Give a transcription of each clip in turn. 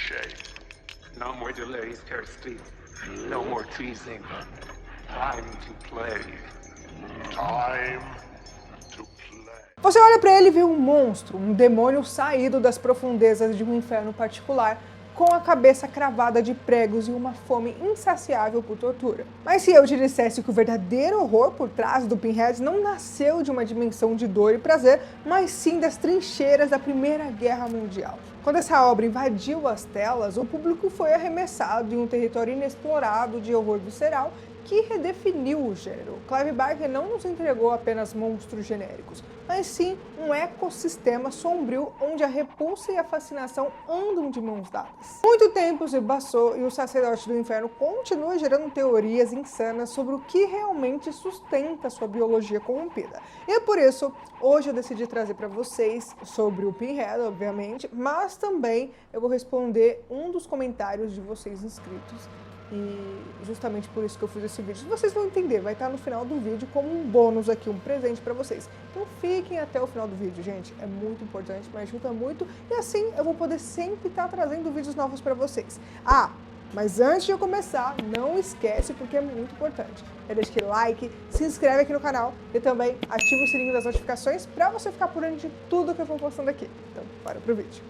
shame. No more delays, Kirsty. No more teasing. Time to play. Time to play. Você olha pra ele e vê um monstro, um demônio saído das profundezas de um inferno particular, com a cabeça cravada de pregos e uma fome insaciável por tortura. Mas se eu te dissesse que o verdadeiro horror por trás do Pinhead não nasceu de uma dimensão de dor e prazer, mas sim das trincheiras da Primeira Guerra Mundial. Quando essa obra invadiu as telas, o público foi arremessado em um território inexplorado de horror visceral que redefiniu o gênero. Clive Barker não nos entregou apenas monstros genéricos, mas sim um ecossistema sombrio onde a repulsa e a fascinação andam de mãos dadas. Muito tempo se passou e o Sacerdote do Inferno continua gerando teorias insanas sobre o que realmente sustenta sua biologia corrompida. E é por isso, hoje eu decidi trazer para vocês sobre o Pinhead, obviamente, mas também eu vou responder um dos comentários de vocês inscritos. E justamente por isso que eu fiz esse vídeo. Vocês vão entender, vai estar no final do vídeo como um bônus aqui, um presente para vocês. Então fiquem até o final do vídeo, gente. É muito importante, me ajuda muito. E assim eu vou poder sempre estar trazendo vídeos novos para vocês. Ah, mas antes de eu começar, não esquece, porque é muito importante. Deixa aquele like, se inscreve aqui no canal e também ativa o sininho das notificações para você ficar por dentro de tudo que eu vou postando aqui. Então, bora pro vídeo.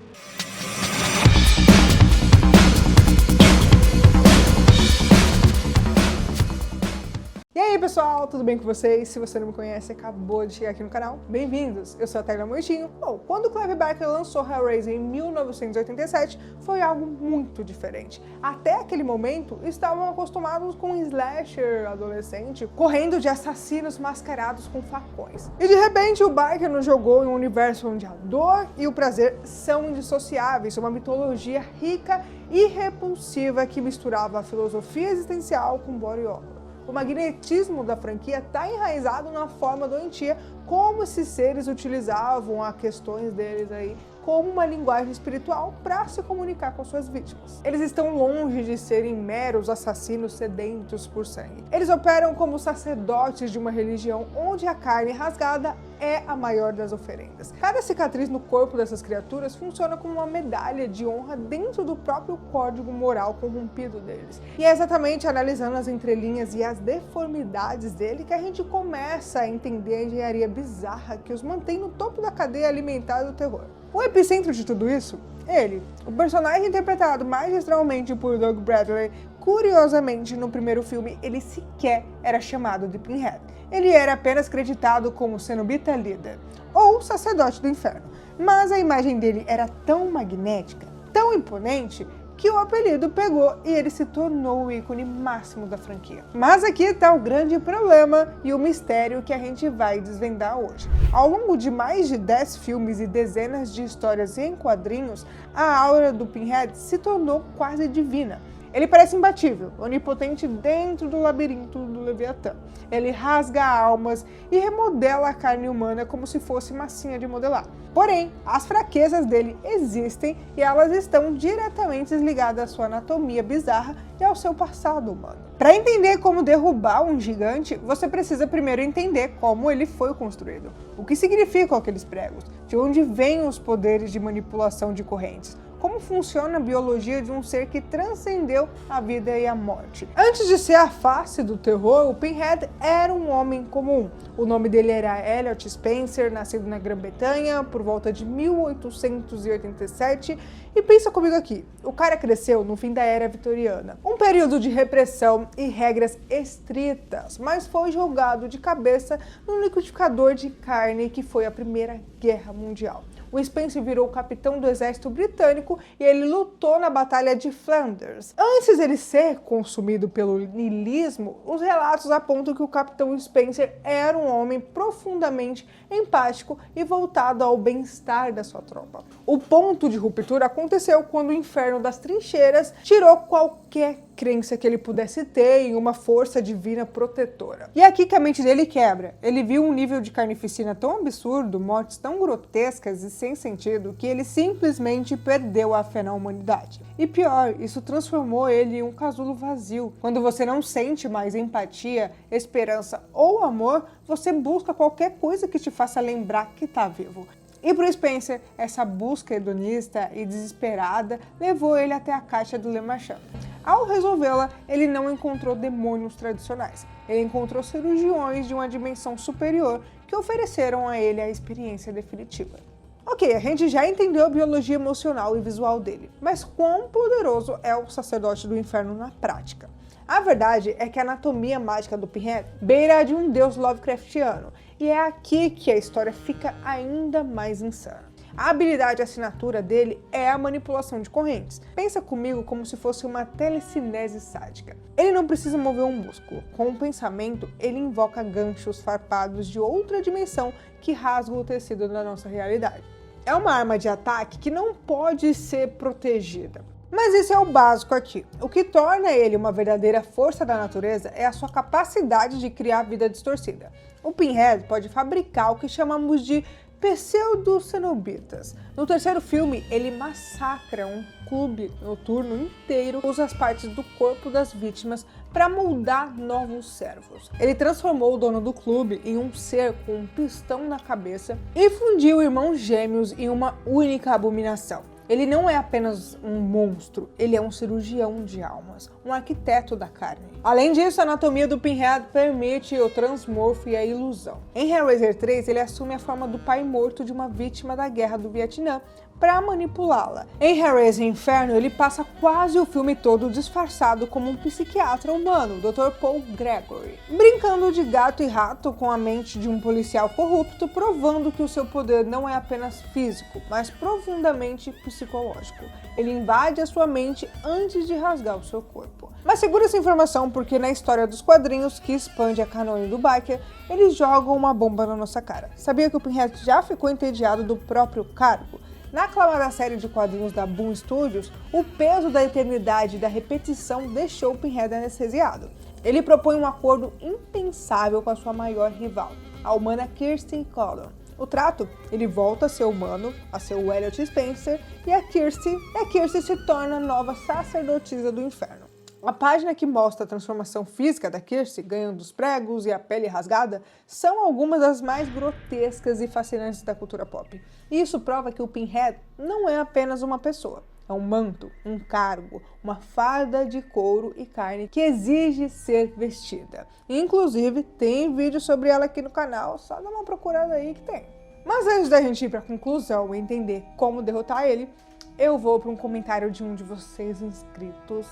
E aí pessoal, tudo bem com vocês? Se você não me conhece, acabou de chegar aqui no canal, bem-vindos! Eu sou a Tayla Moitinho. Bom, quando Clive Barker lançou Hellraiser em 1987, foi algo muito diferente. Até aquele momento, estavam acostumados com um slasher adolescente, correndo de assassinos mascarados com facões. E de repente, o Barker nos jogou em um universo onde a dor e o prazer são indissociáveis, uma mitologia rica e repulsiva que misturava a filosofia existencial com body horror. O magnetismo da franquia está enraizado na forma doentia, como esses seres utilizavam as questões deles aí como uma linguagem espiritual para se comunicar com suas vítimas. Eles estão longe de serem meros assassinos sedentos por sangue. Eles operam como sacerdotes de uma religião onde a carne rasgada é a maior das oferendas. Cada cicatriz no corpo dessas criaturas funciona como uma medalha de honra dentro do próprio código moral corrompido deles. E é exatamente analisando as entrelinhas e as deformidades dele que a gente começa a entender a engenharia bizarra que os mantém no topo da cadeia alimentar do terror. O epicentro de tudo isso? Ele, o personagem interpretado magistralmente por Doug Bradley. Curiosamente, no primeiro filme, ele sequer era chamado de Pinhead. Ele era apenas creditado como Cenobita Líder, ou Sacerdote do Inferno. Mas a imagem dele era tão magnética, tão imponente, que o apelido pegou e ele se tornou o ícone máximo da franquia. Mas aqui está o grande problema e o mistério que a gente vai desvendar hoje. Ao longo de mais de 10 filmes e dezenas de histórias em quadrinhos, a aura do Pinhead se tornou quase divina. Ele parece imbatível, onipotente dentro do labirinto do Leviatã. Ele rasga almas e remodela a carne humana como se fosse massinha de modelar. Porém, as fraquezas dele existem e elas estão diretamente ligadas à sua anatomia bizarra e ao seu passado humano. Para entender como derrubar um gigante, você precisa primeiro entender como ele foi construído. O que significam aqueles pregos? De onde vêm os poderes de manipulação de correntes? Como funciona a biologia de um ser que transcendeu a vida e a morte. Antes de ser a face do terror, o Pinhead era um homem comum. O nome dele era Elliot Spencer, nascido na Grã-Bretanha por volta de 1887. E pensa comigo aqui, o cara cresceu no fim da Era Vitoriana. Um período de repressão e regras estritas, mas foi jogado de cabeça no liquidificador de carne que foi a Primeira Guerra Mundial. O Spencer virou capitão do exército britânico e ele lutou na Batalha de Flanders. Antes de ele ser consumido pelo niilismo, os relatos apontam que o capitão Spencer era um homem profundamente empático e voltado ao bem-estar da sua tropa. O ponto de ruptura aconteceu quando o Inferno das Trincheiras tirou qualquer crença que ele pudesse ter em uma força divina protetora. E é aqui que a mente dele quebra. Ele viu um nível de carnificina tão absurdo, mortes tão grotescas e sem sentido, que ele simplesmente perdeu a fé na humanidade. E pior, isso transformou ele em um casulo vazio. Quando você não sente mais empatia, esperança ou amor, você busca qualquer coisa que te faça lembrar que está vivo. E pro Spencer, essa busca hedonista e desesperada levou ele até a caixa do Le Marchand. Ao resolvê-la, ele não encontrou demônios tradicionais. Ele encontrou cirurgiões de uma dimensão superior que ofereceram a ele a experiência definitiva. Ok, a gente já entendeu a biologia emocional e visual dele, mas quão poderoso é o sacerdote do inferno na prática? A verdade é que a anatomia mágica do Pinhead beira a de um deus Lovecraftiano, e é aqui que a história fica ainda mais insana. A habilidade assinatura dele é a manipulação de correntes. Pensa comigo como se fosse uma telecinese sádica. Ele não precisa mover um músculo. Com o pensamento, ele invoca ganchos farpados de outra dimensão que rasgam o tecido da nossa realidade. É uma arma de ataque que não pode ser protegida. Mas isso é o básico aqui. O que torna ele uma verdadeira força da natureza é a sua capacidade de criar vida distorcida. O Pinhead pode fabricar o que chamamos de pseudo-cenobitas. No terceiro filme, ele massacra um clube noturno inteiro, usa as partes do corpo das vítimas para moldar novos servos. Ele transformou o dono do clube em um ser com um pistão na cabeça e fundiu irmãos gêmeos em uma única abominação. Ele não é apenas um monstro, ele é um cirurgião de almas, um arquiteto da carne. Além disso, a anatomia do Pinhead permite o transmorfo e a ilusão. Em Hellraiser 3, ele assume a forma do pai morto de uma vítima da guerra do Vietnã para manipulá-la. Em Hellraiser Inferno, ele passa quase o filme todo disfarçado como um psiquiatra humano, Dr. Paul Gregory, brincando de gato e rato com a mente de um policial corrupto, provando que o seu poder não é apenas físico, mas profundamente psicológico. Ele invade a sua mente antes de rasgar o seu corpo. Mas segura essa informação porque na história dos quadrinhos, que expande a canônica do Biker, eles jogam uma bomba na nossa cara. Sabia que o Pinhead já ficou entediado do próprio cargo? Na aclamada série de quadrinhos da Boom Studios, o peso da eternidade e da repetição deixou o Pinhead anestesiado. Ele propõe um acordo impensável com a sua maior rival, a humana Kirsty Cullen. O trato, ele volta a ser humano, a ser o Elliot Spencer, e a Kirsty se torna a nova sacerdotisa do inferno. A página que mostra a transformação física da Kirsty, ganhando os pregos e a pele rasgada, são algumas das mais grotescas e fascinantes da cultura pop. E isso prova que o Pinhead não é apenas uma pessoa. É um manto, um cargo, uma farda de couro e carne que exige ser vestida. Inclusive, tem vídeo sobre ela aqui no canal, só dá uma procurada aí que tem. Mas antes da gente ir para a conclusão e entender como derrotar ele, eu vou para um comentário de um de vocês inscritos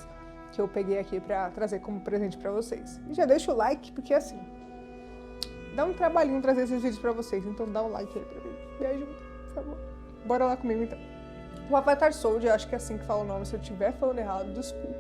que eu peguei aqui para trazer como presente para vocês. E já deixa o like, porque assim, dá um trabalhinho trazer esses vídeos para vocês, então dá um like aí pra mim. Me ajuda, por favor. Bora lá comigo então. O Avatar Soldier, acho que é assim que fala o nome, se eu estiver falando errado, desculpa.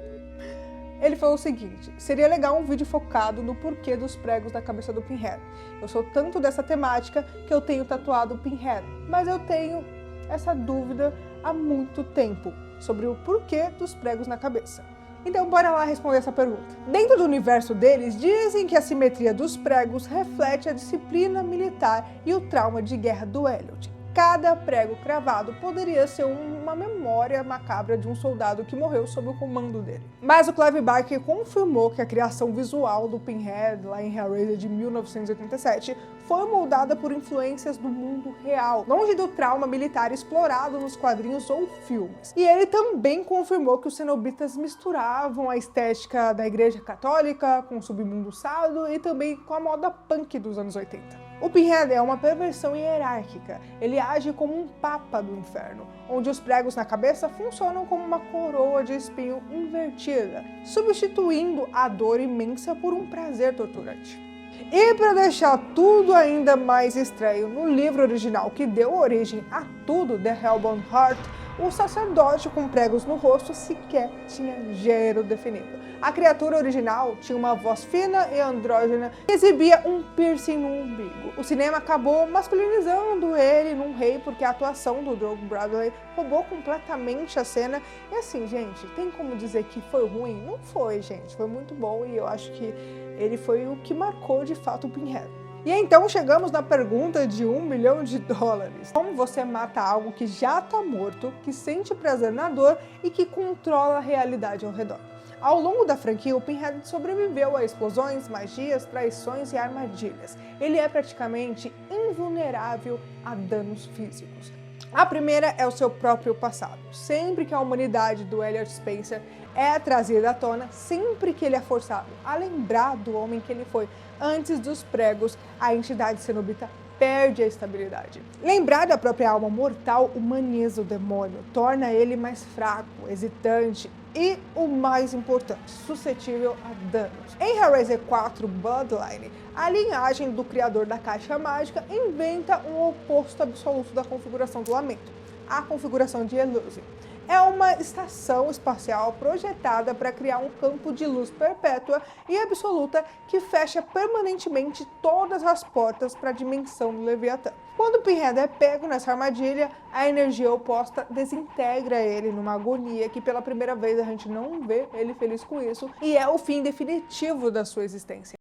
Ele falou o seguinte: seria legal um vídeo focado no porquê dos pregos na cabeça do Pinhead. Eu sou tanto dessa temática que eu tenho tatuado o Pinhead, mas eu tenho essa dúvida há muito tempo sobre o porquê dos pregos na cabeça. Então bora lá responder essa pergunta. Dentro do universo deles, dizem que a simetria dos pregos reflete a disciplina militar e o trauma de guerra do Elliot. Cada prego cravado poderia ser uma memória macabra de um soldado que morreu sob o comando dele. Mas o Clive Barker confirmou que a criação visual do Pinhead, lá em Hellraiser de 1987, foi moldada por influências do mundo real, longe do trauma militar explorado nos quadrinhos ou filmes. E ele também confirmou que os cenobitas misturavam a estética da Igreja Católica com o submundo sado e também com a moda punk dos anos 80. O Pinhead é uma perversão hierárquica. Ele age como um papa do inferno, onde os pregos na cabeça funcionam como uma coroa de espinho invertida, substituindo a dor imensa por um prazer torturante. E para deixar tudo ainda mais estranho, no livro original que deu origem a tudo, The Hellbound Heart, o sacerdote com pregos no rosto sequer tinha gênero definido. A criatura original tinha uma voz fina e andrógena e exibia um piercing no umbigo. O cinema acabou masculinizando ele num rei porque a atuação do Doug Bradley roubou completamente a cena. E assim, gente, tem como dizer que foi ruim? Não foi, gente. Foi muito bom e eu acho que ele foi o que marcou de fato o Pinhead. E então chegamos na pergunta de $1 milhão. Como você mata algo que já está morto, que sente prazer na dor e que controla a realidade ao redor? Ao longo da franquia, o Pinhead sobreviveu a explosões, magias, traições e armadilhas. Ele é praticamente invulnerável a danos físicos. A primeira é o seu próprio passado. Sempre que a humanidade do Elliot Spencer é trazida à tona, sempre que ele é forçado a lembrar do homem que ele foi antes dos pregos, a entidade cenobita perde a estabilidade. Lembrar da própria alma mortal humaniza o demônio, torna ele mais fraco, hesitante e, o mais importante, suscetível a danos. Em Hellraiser 4 Bloodline, a linhagem do criador da caixa mágica inventa um oposto absoluto da configuração do Lamento, a configuração de Elysium. É uma estação espacial projetada para criar um campo de luz perpétua e absoluta que fecha permanentemente todas as portas para a dimensão do Leviatã. Quando o Pinhead é pego nessa armadilha, a energia oposta desintegra ele numa agonia que pela primeira vez a gente não vê ele feliz com isso, e é o fim definitivo da sua existência.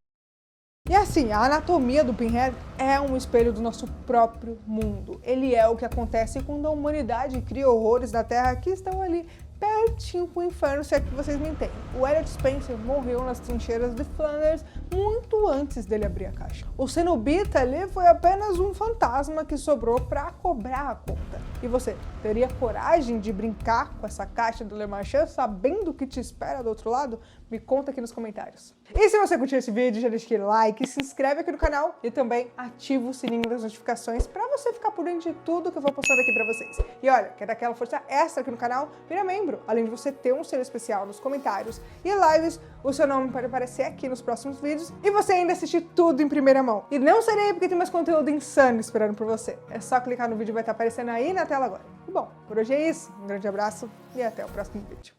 E assim, a anatomia do Pinhead é um espelho do nosso próprio mundo. Ele é o que acontece quando a humanidade cria horrores na Terra que estão ali pertinho com o inferno, se é que vocês me entendem. O Elliot Spencer morreu nas trincheiras de Flanders muito antes dele abrir a caixa. O cenobita ali foi apenas um fantasma que sobrou para cobrar a conta. E você, teria coragem de brincar com essa caixa do Le Marchand sabendo o que te espera do outro lado? Me conta aqui nos comentários. E se você curtiu esse vídeo, já deixa aquele like, se inscreve aqui no canal e também ativa o sininho das notificações para você ficar por dentro de tudo que eu vou postando aqui para vocês. E olha, quer dar aquela força extra aqui no canal? Vira membro. Além de você ter um selo especial nos comentários e lives, o seu nome pode aparecer aqui nos próximos vídeos e você ainda assistir tudo em primeira mão. E não serei porque tem mais conteúdo insano esperando por você. É só clicar no vídeo, vai estar aparecendo aí na tela agora. E bom, por hoje é isso. Um grande abraço e até o próximo vídeo.